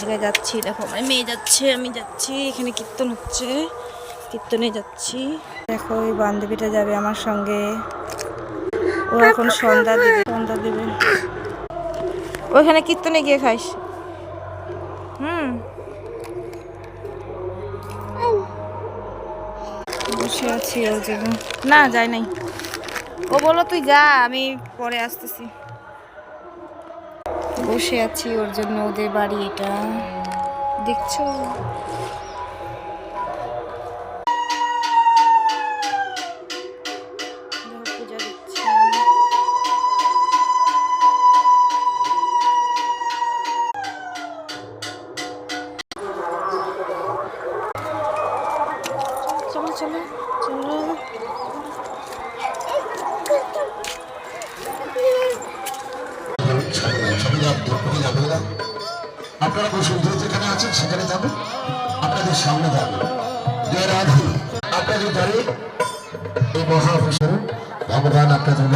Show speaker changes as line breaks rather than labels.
জায়গায় যাচ্ছি। দেখো আমার মেয়ে যাচ্ছে, আমি যাচ্ছি। এখানে কীর্তন হচ্ছে, কীর্তনে যাচ্ছি। দেখো ওই বান্ধবীটা যাবে আমার সঙ্গে। ও এখন সন্ধ্যা দেবে। ওইখানে কীর্তনে গিয়ে খাইস। বসে আছি ওর জন্য। না যাই নাই, ও বলো তুই যা, আমি পরে আসতেছি। বসে আছি ওর জন্য, ওদের বাড়ি এটা দেখছো। পূজা দিচ্ছি। চলো চলো চলো।
আপনারা বসুন্ধরা যেখানে আছেন সেখানে যাবেন, আপনাদের সামনে যাবেন। জয় রাধে। আপনাদের দ্বারে এই মহাপুরুষ ভগবান আপনাদের